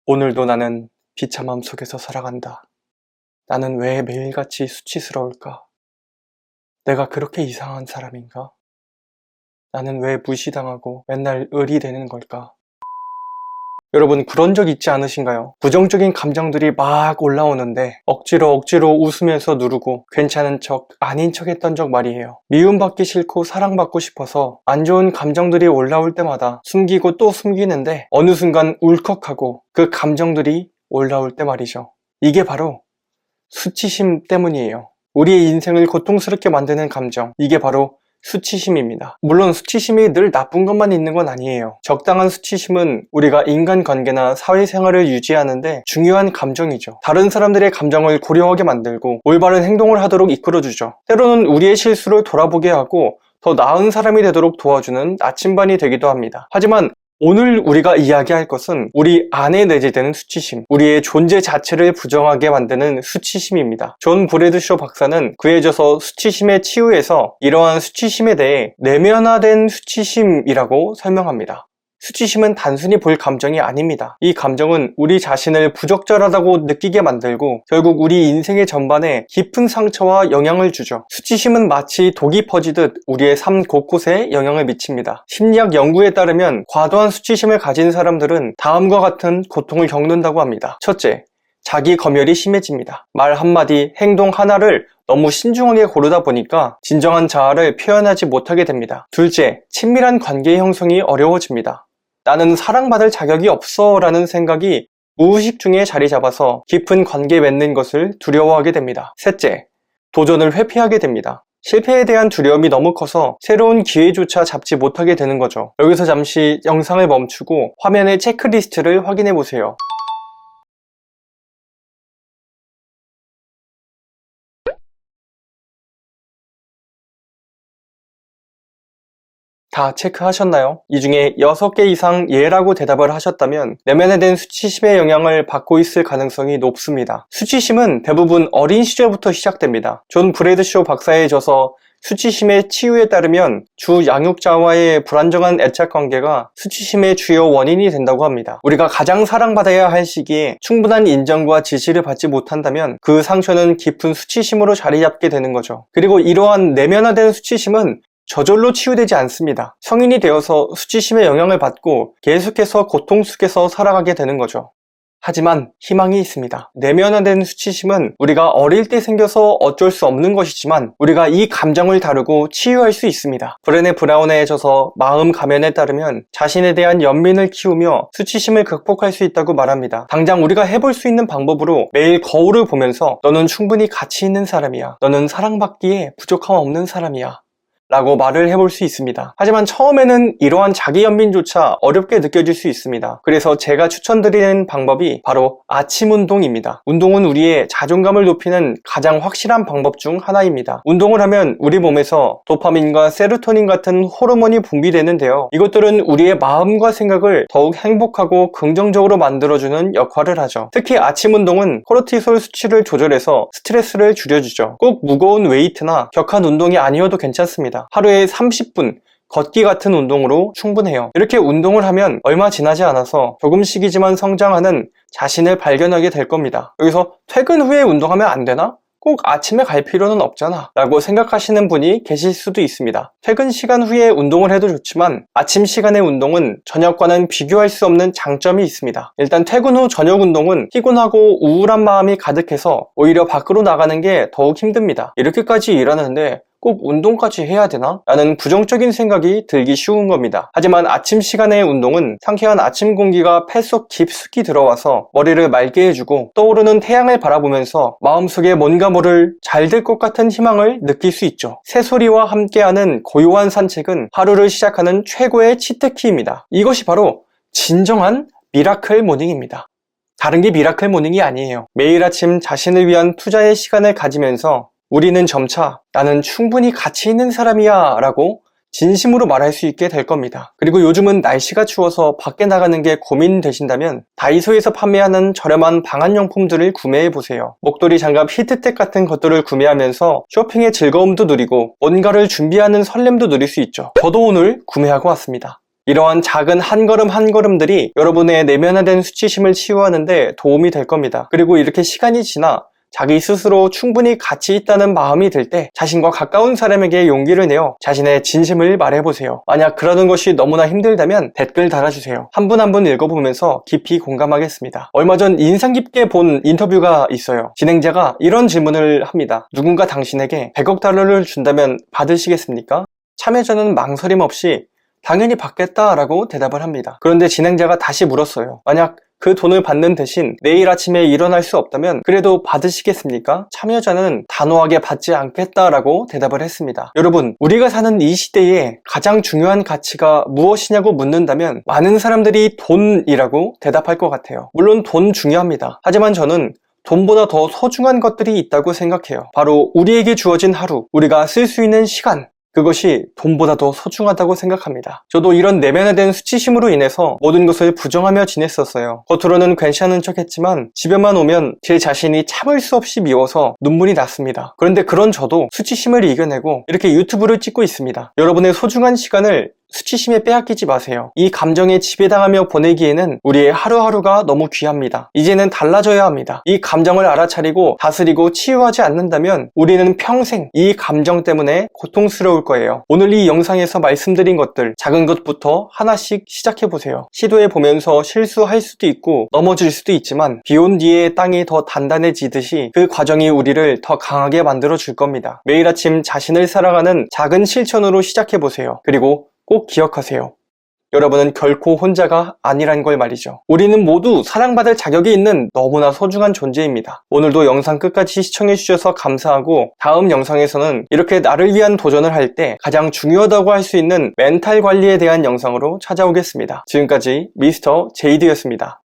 오늘도 나는 비참함 속에서 살아간다. 나는 왜 매일같이 수치스러울까? 내가 그렇게 이상한 사람인가? 나는 왜 무시당하고 맨날 을이 되는 걸까? 여러분, 그런 적 있지 않으신가요? 부정적인 감정들이 막 올라오는데 억지로 웃으면서 누르고 괜찮은 척 아닌 척 했던 적 말이에요. 미움받기 싫고 사랑받고 싶어서 안 좋은 감정들이 올라올 때마다 숨기고 또 숨기는데 어느 순간 울컥하고 그 감정들이 올라올 때 말이죠. 이게 바로 수치심 때문이에요. 우리의 인생을 고통스럽게 만드는 감정, 이게 바로 수치심입니다. 물론 수치심이 늘 나쁜 것만 있는 건 아니에요. 적당한 수치심은 우리가 인간관계나 사회생활을 유지하는데 중요한 감정이죠. 다른 사람들의 감정을 고려하게 만들고 올바른 행동을 하도록 이끌어주죠. 때로는 우리의 실수를 돌아보게 하고 더 나은 사람이 되도록 도와주는 나침반이 되기도 합니다. 하지만 오늘 우리가 이야기할 것은 우리 안에 내재되는 수치심, 우리의 존재 자체를 부정하게 만드는 수치심입니다. 존 브래드쇼 박사는 그에 져서 수치심의 치유에서 이러한 수치심에 대해 내면화된 수치심이라고 설명합니다. 수치심은 단순히 볼 감정이 아닙니다. 이 감정은 우리 자신을 부적절하다고 느끼게 만들고 결국 우리 인생의 전반에 깊은 상처와 영향을 주죠. 수치심은 마치 독이 퍼지듯 우리의 삶 곳곳에 영향을 미칩니다. 심리학 연구에 따르면 과도한 수치심을 가진 사람들은 다음과 같은 고통을 겪는다고 합니다. 첫째, 자기 검열이 심해집니다. 말 한마디, 행동 하나를 너무 신중하게 고르다 보니까 진정한 자아를 표현하지 못하게 됩니다. 둘째, 친밀한 관계 형성이 어려워집니다. 나는 사랑받을 자격이 없어 라는 생각이 무의식 중에 자리 잡아서 깊은 관계 맺는 것을 두려워하게 됩니다. 셋째, 도전을 회피하게 됩니다. 실패에 대한 두려움이 너무 커서 새로운 기회조차 잡지 못하게 되는 거죠. 여기서 잠시 영상을 멈추고 화면의 체크리스트를 확인해 보세요. 다 체크하셨나요? 이 중에 6개 이상 예라고 대답을 하셨다면 내면에 된 수치심의 영향을 받고 있을 가능성이 높습니다. 수치심은 대부분 어린 시절부터 시작됩니다. 존 브래드쇼 박사의 저서 수치심의 치유에 따르면 주 양육자와의 불안정한 애착관계가 수치심의 주요 원인이 된다고 합니다. 우리가 가장 사랑받아야 할 시기에 충분한 인정과 지지를 받지 못한다면 그 상처는 깊은 수치심으로 자리 잡게 되는 거죠. 그리고 이러한 내면화된 수치심은 저절로 치유되지 않습니다. 성인이 되어서 수치심의 영향을 받고 계속해서 고통 속에서 살아가게 되는 거죠. 하지만 희망이 있습니다. 내면화된 수치심은 우리가 어릴 때 생겨서 어쩔 수 없는 것이지만 우리가 이 감정을 다루고 치유할 수 있습니다. 브레네 브라운의 저서 마음 가면에 따르면 자신에 대한 연민을 키우며 수치심을 극복할 수 있다고 말합니다. 당장 우리가 해볼 수 있는 방법으로 매일 거울을 보면서 너는 충분히 가치 있는 사람이야. 너는 사랑받기에 부족함 없는 사람이야. 라고 말을 해볼 수 있습니다. 하지만 처음에는 이러한 자기 연민조차 어렵게 느껴질 수 있습니다. 그래서 제가 추천드리는 방법이 바로 아침 운동입니다. 운동은 우리의 자존감을 높이는 가장 확실한 방법 중 하나입니다. 운동을 하면 우리 몸에서 도파민과 세로토닌 같은 호르몬이 분비되는데요. 이것들은 우리의 마음과 생각을 더욱 행복하고 긍정적으로 만들어주는 역할을 하죠. 특히 아침 운동은 코르티솔 수치를 조절해서 스트레스를 줄여주죠. 꼭 무거운 웨이트나 격한 운동이 아니어도 괜찮습니다. 하루에 30분 걷기 같은 운동으로 충분해요. 이렇게 운동을 하면 얼마 지나지 않아서 조금씩이지만 성장하는 자신을 발견하게 될 겁니다. 여기서 퇴근 후에 운동하면 안 되나? 꼭 아침에 갈 필요는 없잖아 라고 생각하시는 분이 계실 수도 있습니다. 퇴근 시간 후에 운동을 해도 좋지만 아침 시간의 운동은 저녁과는 비교할 수 없는 장점이 있습니다. 일단 퇴근 후 저녁 운동은 피곤하고 우울한 마음이 가득해서 오히려 밖으로 나가는 게 더욱 힘듭니다. 이렇게까지 일하는데 꼭 운동까지 해야 되나? 라는 부정적인 생각이 들기 쉬운 겁니다. 하지만 아침 시간의 운동은 상쾌한 아침 공기가 폐 속 깊숙이 들어와서 머리를 맑게 해주고 떠오르는 태양을 바라보면서 마음속에 뭔가 모를 잘 될 것 같은 희망을 느낄 수 있죠. 새소리와 함께하는 고요한 산책은 하루를 시작하는 최고의 치트키입니다. 이것이 바로 진정한 미라클 모닝입니다. 다른 게 미라클 모닝이 아니에요. 매일 아침 자신을 위한 투자의 시간을 가지면서 우리는 점차 나는 충분히 가치 있는 사람이야 라고 진심으로 말할 수 있게 될 겁니다. 그리고 요즘은 날씨가 추워서 밖에 나가는 게 고민되신다면 다이소에서 판매하는 저렴한 방한용품들을 구매해보세요. 목도리, 장갑, 히트텍 같은 것들을 구매하면서 쇼핑의 즐거움도 누리고 뭔가를 준비하는 설렘도 누릴 수 있죠. 저도 오늘 구매하고 왔습니다. 이러한 작은 한 걸음 한 걸음들이 여러분의 내면화된 수치심을 치유하는 데 도움이 될 겁니다. 그리고 이렇게 시간이 지나 자기 스스로 충분히 가치 있다는 마음이 들 때 자신과 가까운 사람에게 용기를 내어 자신의 진심을 말해보세요. 만약 그러는 것이 너무나 힘들다면 댓글 달아주세요. 한 분 한 분 읽어보면서 깊이 공감하겠습니다. 얼마 전 인상 깊게 본 인터뷰가 있어요. 진행자가 이런 질문을 합니다. 누군가 당신에게 100억 달러를 준다면 받으시겠습니까? 참여자는 망설임 없이 당연히 받겠다라고 대답을 합니다. 그런데 진행자가 다시 물었어요. 만약 그 돈을 받는 대신 내일 아침에 일어날 수 없다면 그래도 받으시겠습니까? 참여자는 단호하게 받지 않겠다라고 대답을 했습니다. 여러분, 우리가 사는 이 시대에 가장 중요한 가치가 무엇이냐고 묻는다면 많은 사람들이 돈이라고 대답할 것 같아요. 물론 돈 중요합니다. 하지만 저는 돈보다 더 소중한 것들이 있다고 생각해요. 바로 우리에게 주어진 하루, 우리가 쓸 수 있는 시간, 그것이 돈보다 더 소중하다고 생각합니다. 저도 이런 내면화된 수치심으로 인해서 모든 것을 부정하며 지냈었어요. 겉으로는 괜찮은 척 했지만 집에만 오면 제 자신이 참을 수 없이 미워서 눈물이 났습니다. 그런데 그런 저도 수치심을 이겨내고 이렇게 유튜브를 찍고 있습니다. 여러분의 소중한 시간을 수치심에 빼앗기지 마세요. 이 감정에 지배당하며 보내기에는 우리의 하루하루가 너무 귀합니다. 이제는 달라져야 합니다. 이 감정을 알아차리고 다스리고 치유하지 않는다면 우리는 평생 이 감정 때문에 고통스러울 거예요. 오늘 이 영상에서 말씀드린 것들, 작은 것부터 하나씩 시작해보세요. 시도해보면서 실수할 수도 있고 넘어질 수도 있지만 비온 뒤에 땅이 더 단단해지듯이 그 과정이 우리를 더 강하게 만들어줄 겁니다. 매일 아침 자신을 사랑하는 작은 실천으로 시작해보세요. 그리고 꼭 기억하세요. 여러분은 결코 혼자가 아니란 걸 말이죠. 우리는 모두 사랑받을 자격이 있는 너무나 소중한 존재입니다. 오늘도 영상 끝까지 시청해주셔서 감사하고 다음 영상에서는 이렇게 나를 위한 도전을 할 때 가장 중요하다고 할 수 있는 멘탈 관리에 대한 영상으로 찾아오겠습니다. 지금까지 미스터 제이드였습니다.